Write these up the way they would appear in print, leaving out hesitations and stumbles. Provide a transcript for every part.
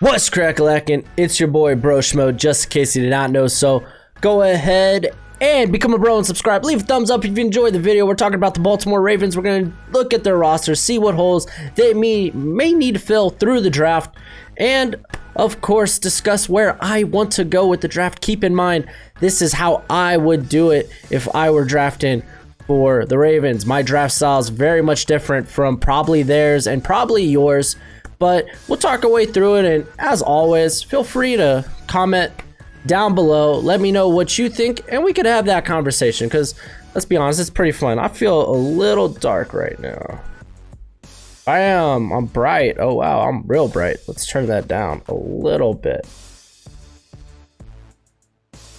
What's crack-a-lackin'? It's your boy Bro Schmo, just in case you did not know. So go ahead and become a bro and subscribe. Leave a thumbs up if you enjoyed the video. We're talking about the Baltimore Ravens. We're going to look at their roster, see what holes they may need to fill through the draft, and of course discuss where I want to go with the draft. Keep in mind, this is how I would do it if I were drafting for the Ravens. My draft style is very much different from probably theirs and probably yours, but we'll talk our way through it. And as always, feel free to comment down below. Let me know what you think, and we could have that conversation, because let's be honest, it's pretty fun. I feel a little dark right now. I'm bright. Oh wow, I'm real bright. Let's turn that down a little bit.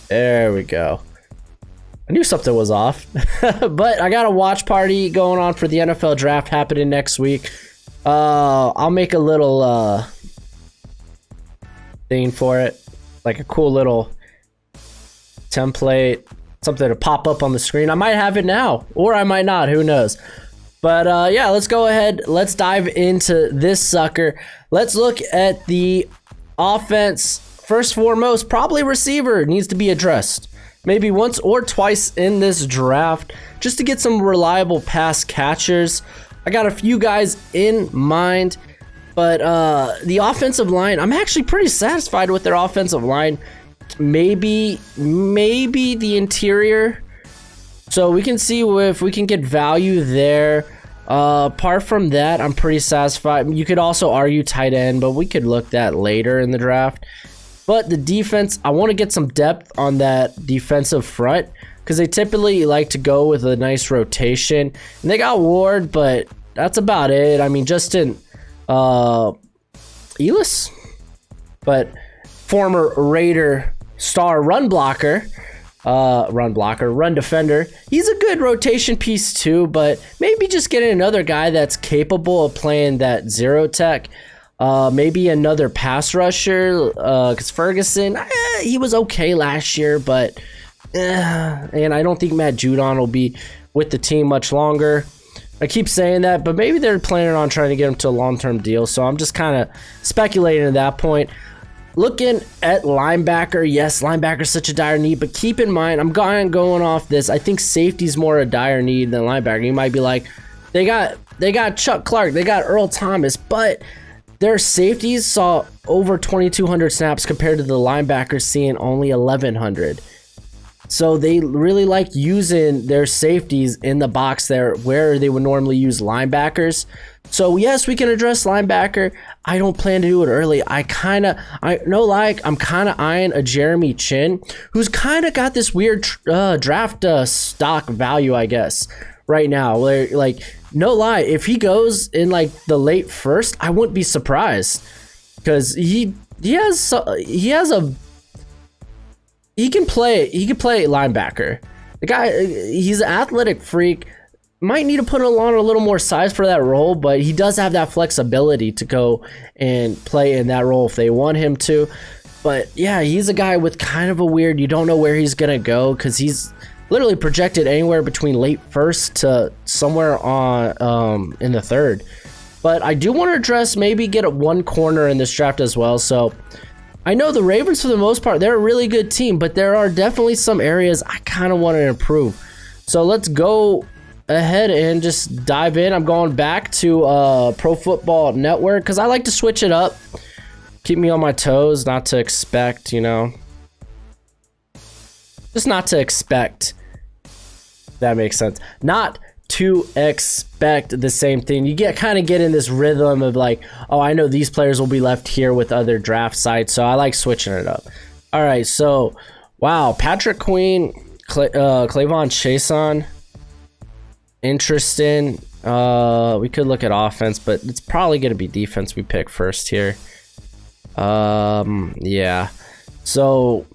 There we go. I knew something was off. But I got a watch party going on for the NFL draft happening next week. I'll make a little thing for it, like a cool little template, something to pop up on the screen. I might have it now, or I might not, who knows. But yeah, let's go ahead, let's dive into this sucker. Let's look at the offense. First foremost, probably receiver needs to be addressed maybe once or twice in this draft, just to get some reliable pass catchers. I got a few guys in mind, but the offensive line, I'm actually pretty satisfied with their offensive line. Maybe the interior. So we can see if we can get value there. Apart from that, I'm pretty satisfied. You could also argue tight end, but we could look that later in the draft. But the defense, I want to get some depth on that defensive front, because they typically like to go with a nice rotation. And they got Ward, but that's about it. I mean, Justin Ellis, but former Raider star run defender. He's a good rotation piece too, but maybe just getting another guy that's capable of playing that zero tech. Maybe another pass rusher, because Ferguson, he was okay last year, but and I don't think Matt Judon will be with the team much longer. I keep saying that, but maybe they're planning on trying to get him to a long-term deal, so I'm just kind of speculating at that point. Looking at linebacker, yes, linebacker's such a dire need, but keep in mind, I'm going off this. I think safety's more a dire need than linebacker. You might be like, they got Chuck Clark, they got Earl Thomas, but their safeties saw over 2,200 snaps compared to the linebackers seeing only 1,100. So they really like using their safeties in the box there where they would normally use linebackers. So yes, we can address linebacker. I don't plan to do it early. I'm kind of eyeing a Jeremy Chin, who's kind of got this weird draft stock value, I guess, right now. Where, like, no lie, if he goes in like the late first, I wouldn't be surprised, because he can play linebacker. The guy, he's an athletic freak. Might need to put on a little more size for that role, but he does have that flexibility to go and play in that role if they want him to. But yeah, he's a guy with kind of a weird, you don't know where he's gonna go, because he's literally projected anywhere between late first to somewhere on in the third. But I do want to address, maybe get one corner in this draft as well. So I know the Ravens, for the most part, they're a really good team, but there are definitely some areas I kind of want to improve. So let's go ahead and just dive in. I'm going back to Pro Football Network, because I like to switch it up, keep me on my toes, not to expect, just not to expect. That makes sense. Not to expect the same thing. You kind of get in this rhythm of like, oh, I know these players will be left here with other draft sites, so I like switching it up. All right, so wow, Patrick Queen, Clavon Chason, interesting. We could look at offense, but it's probably going to be defense we pick first here. Yeah. So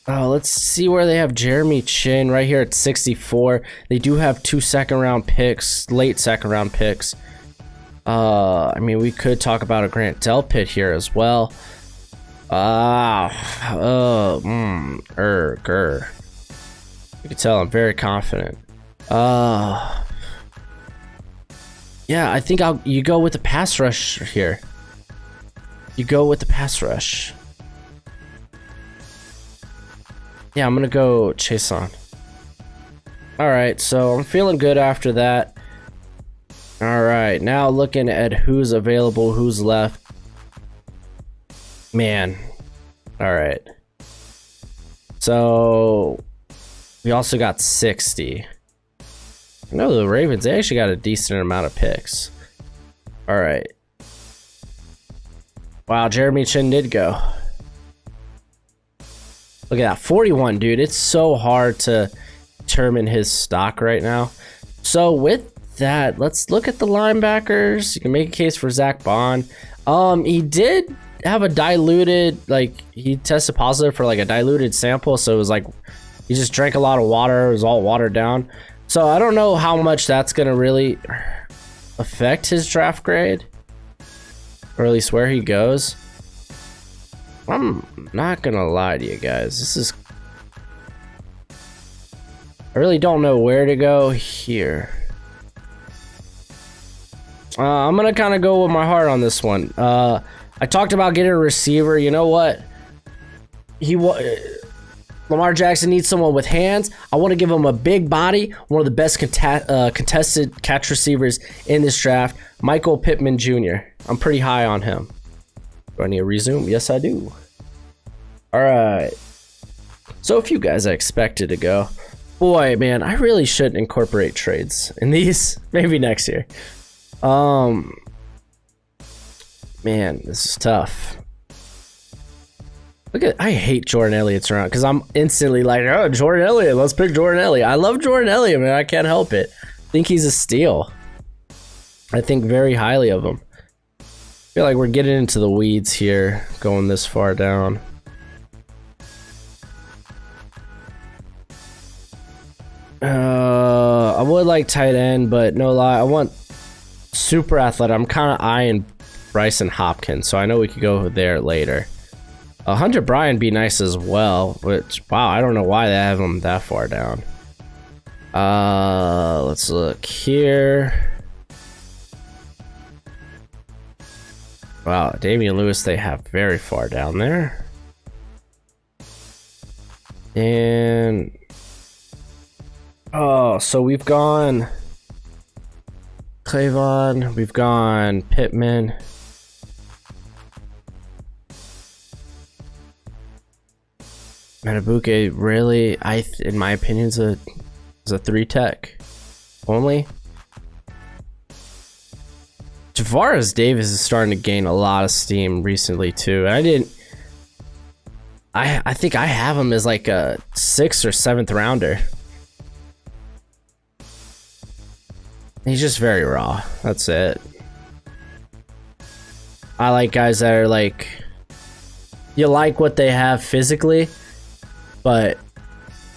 let's see where they have Jeremy Chin right here at 64. They do have 2 second-round picks, late second-round picks. I mean, we could talk about a Grant Delpit here as well. You can tell I'm very confident. Yeah, I think you go with the pass rush here. You go with the pass rush. Yeah, I'm gonna go Chase on. Alright, so I'm feeling good after that. Alright, now looking at who's available, who's left. Man. Alright. So we also got 60. I know the Ravens, they actually got a decent amount of picks. Alright. Wow, Jeremy Chin did go. Look at that, 41, dude. It's so hard to determine his stock right now. So with that, let's look at the linebackers. You can make a case for Zach Bond. He did have a diluted, like, he tested positive for like a diluted sample, so it was like he just drank a lot of water. It was all watered down. So I don't know how much that's gonna really affect his draft grade, or at least where he goes. I'm not gonna lie to you guys, this is, I really don't know where to go here. I'm gonna kind of go with my heart on this one. I talked about getting a receiver. You know what? Lamar Jackson needs someone with hands. I want to give him a big body. One of the best contested catch receivers in this draft, Michael Pittman Jr. I'm pretty high on him. Do I need to resume? Yes, I do. All right. So a few guys I expected to go. Boy, man, I really should incorporate trades in these. Maybe next year. Man, this is tough. Look at, I hate Jordan Elliott's around because I'm instantly like, oh, Jordan Elliott, let's pick Jordan Elliott. I love Jordan Elliott, man. I can't help it. I think he's a steal. I think very highly of him. I feel like we're getting into the weeds here, going this far down. I would like tight end, but no lie, I want super athletic. I'm kind of eyeing Bryson Hopkins, so I know we could go there later. Hunter Bryan be nice as well, which, wow, I don't know why they have him that far down. Let's look here. Wow, Damian Lewis they have very far down there. And oh, so we've gone Clavon, we've gone Pittman. Matabuke really, in my opinion, is a 3-tech only. Javaris Davis is starting to gain a lot of steam recently too. And I think I have him as like a 6th or 7th rounder. He's just very raw. That's it. I like guys that are like, you like what they have physically, but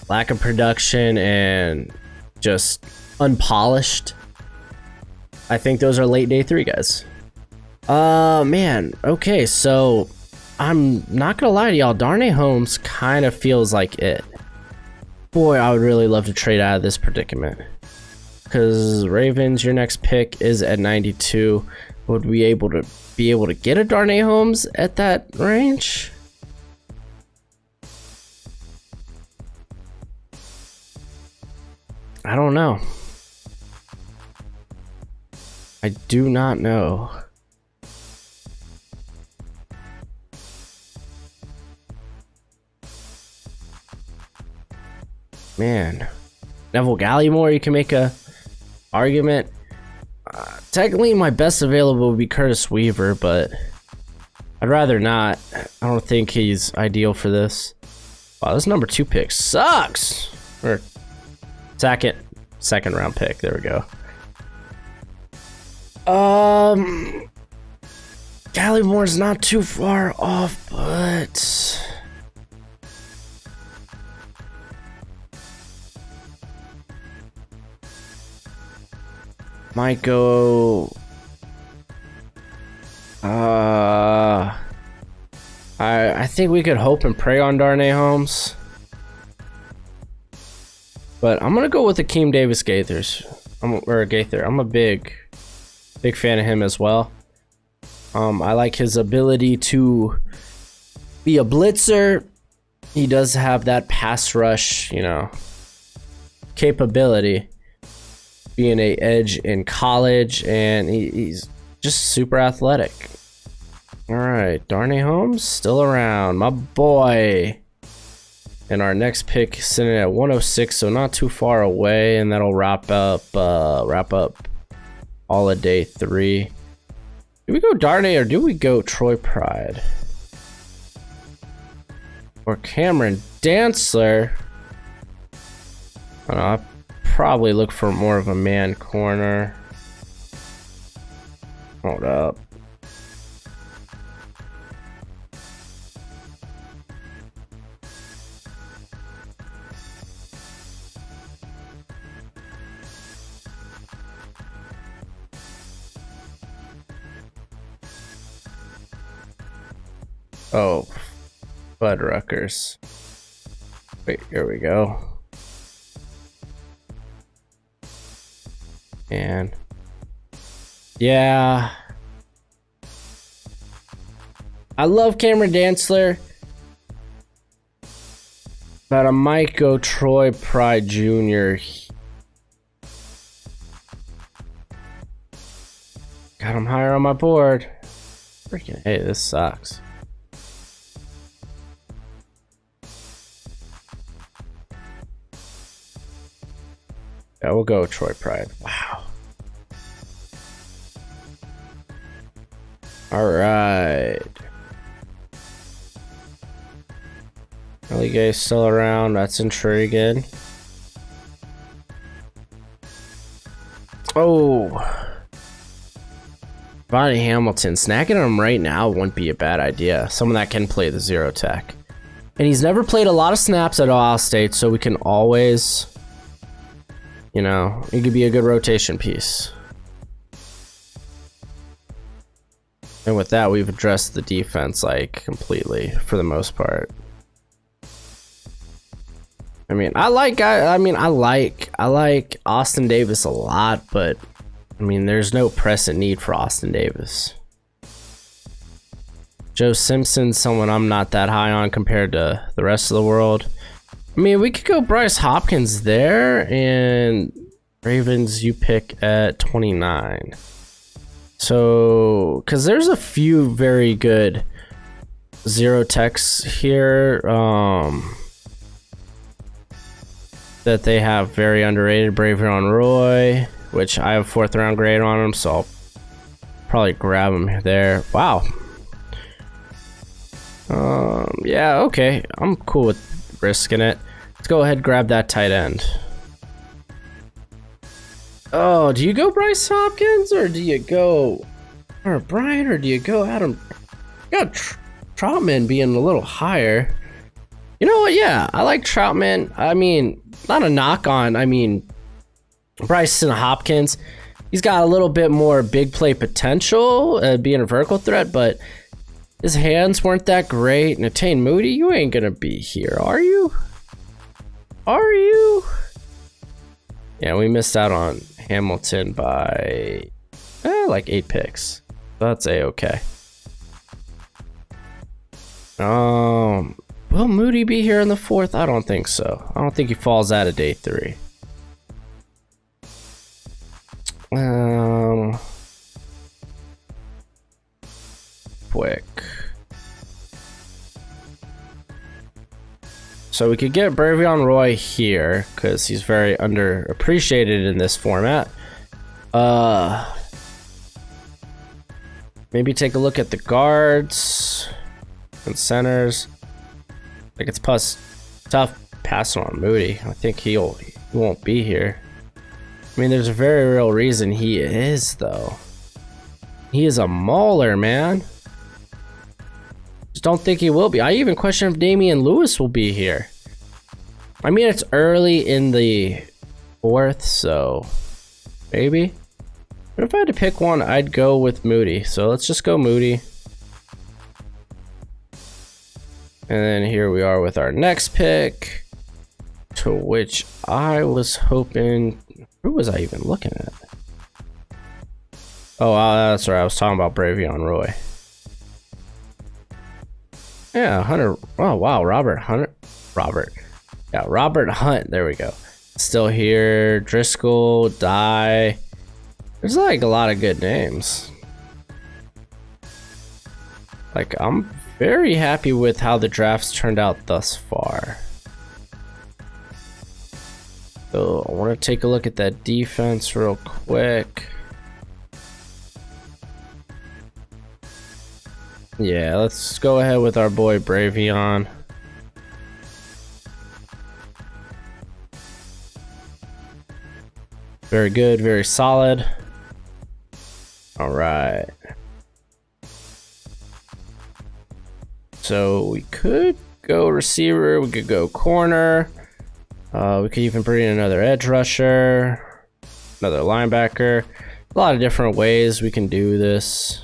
lack of production and just unpolished. I think those are late day 3 guys. Man, okay, so I'm not gonna lie to y'all, Darnay Holmes kind of feels like it. Boy, I would really love to trade out of this predicament. Because Ravens, your next pick is at 92. Would we be able to get a Darnay Holmes at that range? I don't know. I do not know. Man, Neville Gallimore, you can make a argument. Technically, my best available would be Curtis Weaver, but I'd rather not. I don't think he's ideal for this. Wow, this number 2 pick sucks. Or second round pick. There we go. Gallimore's not too far off, but might go. I think we could hope and pray on Darnay Holmes, but I'm gonna go with Akeem Davis Gaither. I'm a big fan of him as well. I like his ability to be a blitzer. He does have that pass rush, you know, capability. Being a edge in college, and he's just super athletic. All right, Darnay Holmes still around, my boy. And our next pick sitting at 106, so not too far away, and that'll wrap up all of day 3. Do we go Darnay or do we go Troy Pride? Or Cameron Dantzler? I don't know, I'll probably look for more of a man corner. Hold up. Oh, Bud Ruckers. Wait, here we go. And yeah, I love Cameron Dantzler, but I might go Troy Pride Jr. Got him higher on my board. Freaking hey, this sucks. Yeah, we'll go Troy Pride. Wow. All right. Ellie Gay's still around. That's intriguing. Oh. Bonnie Hamilton. Snagging him right now wouldn't be a bad idea. Someone that can play the zero tech. And he's never played a lot of snaps at Ohio State, so we can always... You know, it could be a good rotation piece. And with that, we've addressed the defense like completely for the most part. I mean, I like Austin Davis a lot, but I mean, there's no pressing need for Austin Davis. Joe Simpson's someone I'm not that high on compared to the rest of the world. I mean, we could go Bryce Hopkins there, and Ravens you pick at 29. So, because there's a few very good zero techs here that they have very underrated. Bravion Roy, which I have 4th round grade on him, so I'll probably grab him there. Wow. Yeah, okay. I'm cool with risking it. Let's go ahead and grab that tight end. Oh, do you go Bryce Hopkins or do you go Brian or do you go Adam? You got Troutman being a little higher. You know what? Yeah, I like Troutman. I mean, not a knock on. I mean, Bryson Hopkins. He's got a little bit more big play potential, being a vertical threat, but his hands weren't that great. Natane Moody, you ain't gonna be here, are you? Are you? Yeah, we missed out on Hamilton by like 8 picks. That's a-okay. Will Moody be here in the 4th? I don't think so. I don't think he falls out of day 3. Quick. So we could get Bravion Roy here because he's very underappreciated in this format. Maybe take a look at the guards and centers. I think it's tough passing on Moody. I think he won't be here. I mean, there's a very real reason he is, though. He is a mauler, man. Just don't think he will be. I even question if Damian Lewis will be here. I mean, it's early in the 4th, so maybe. But if I had to pick one, I'd go with Moody. So let's just go Moody. And then here we are with our next pick, to which I was hoping... Who was I even looking at? Oh, that's right. I was talking about Bravion Roy. Yeah, Hunter. Oh, wow. Robert Hunter. Robert. Yeah, Robert Hunt. There we go. Still here. Driscoll. Dye. There's like a lot of good names. Like, I'm very happy with how the draft's turned out thus far. So I want to take a look at that defense real quick. Yeah, let's go ahead with our boy Bravion. Very good, very solid. All right. So we could go receiver, we could go corner. We could even bring in another edge rusher, another linebacker. A lot of different ways we can do this.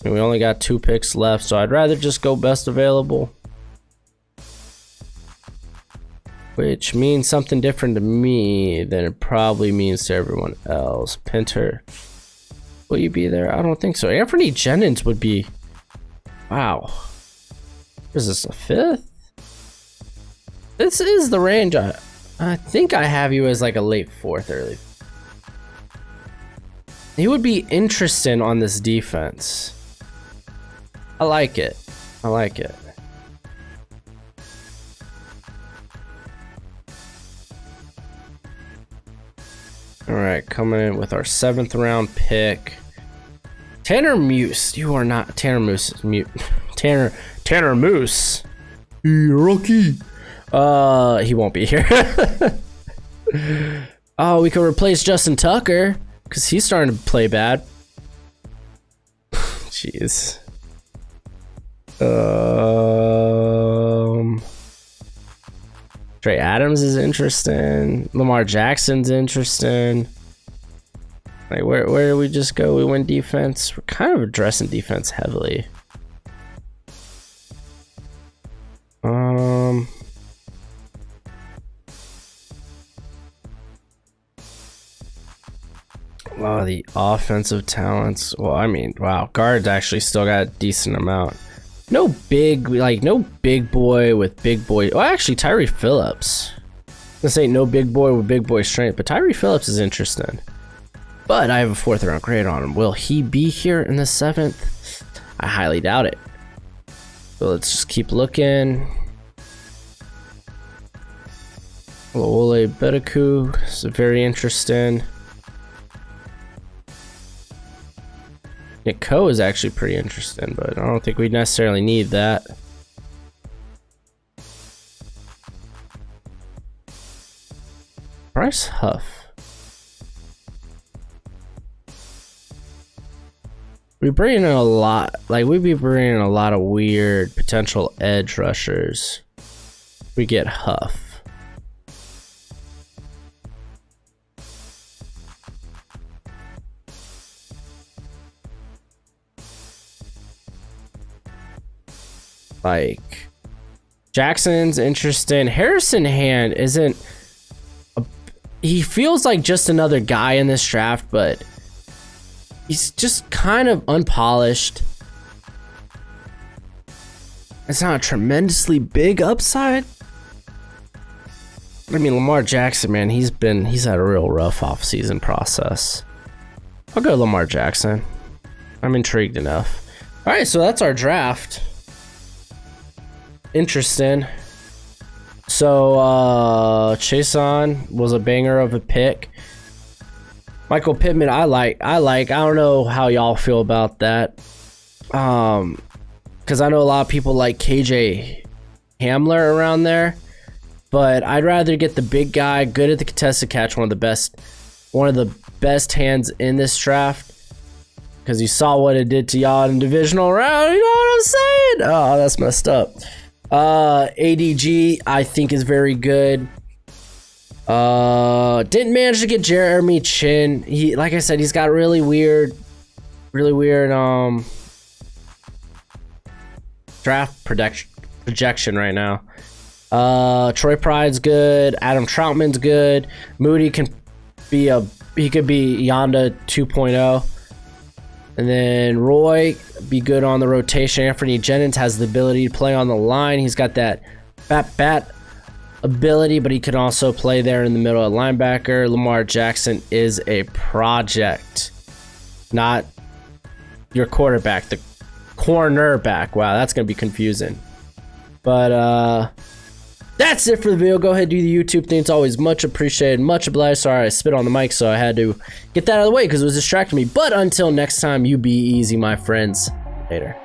And we only got 2 picks left, so I'd rather just go best available. Which means something different to me than it probably means to everyone else. Pinter, will you be there? I don't think so. Anthony Jennings would be... Wow. Is this a 5th? This is the range. I think I have you as like a late 4th, early. He would be interesting on this defense. I like it. I like it. All right, coming in with our 7th round pick. Tanner Muse. You are not Tanner Moose. Tanner Moose. Rookie. He won't be here. Oh, we could replace Justin Tucker because he's starting to play bad. Jeez. Trey Adams is interesting. Lamar Jackson's interesting. Like, where do we just go? We win defense. We're kind of addressing defense heavily. A lot of the offensive talents. Well, I mean, wow, guards actually still got a decent amount. No big boy with big boy. Well, actually, Tyree Phillips. This ain't no big boy with big boy strength, but Tyree Phillips is interesting. But I have a 4th round grade on him. Will he be here in the 7th? I highly doubt it. So let's just keep looking. Ole Bedeku is very interesting. Nick Coe is actually pretty interesting, but I don't think we necessarily need that. Bryce Huff. We bring in a lot, like we'd be bringing in a lot of weird potential edge rushers. We get Huff. Like, Jackson's interesting. Harrison Hand isn't he feels like just another guy in this draft, but he's just kind of unpolished. It's not a tremendously big upside. I mean, Lamar Jackson, man, he's had a real rough offseason process. I'll go Lamar Jackson. I'm intrigued enough. All right, so that's our draft. Interesting. So Chason was a banger of a pick. Michael Pittman, I like. I don't know how y'all feel about that. Because I know a lot of people like KJ Hamler around there, but I'd rather get the big guy, good at the contested catch, one of the best hands in this draft. Because you saw what it did to y'all in the divisional round. You know what I'm saying? Oh, that's messed up. ADG, I think, is very good. Didn't manage to get Jeremy Chin. He, like I said, he's got really weird draft projection right now. Troy Pride's good. Adam Troutman's good. Moody can be a he could be Yonda 2.0. And then Roy, be good on the rotation. Anthony Jennings has the ability to play on the line. He's got that bat ability, but he can also play there in the middle at linebacker. Lamar Jackson is a project, not your quarterback, the cornerback. Wow, that's going to be confusing. But that's it for the video. Go ahead and do the YouTube thing. It's always much appreciated, much obliged. Sorry, I spit on the mic, so I had to get that out of the way because it was distracting me. But until next time, you be easy, my friends. Later.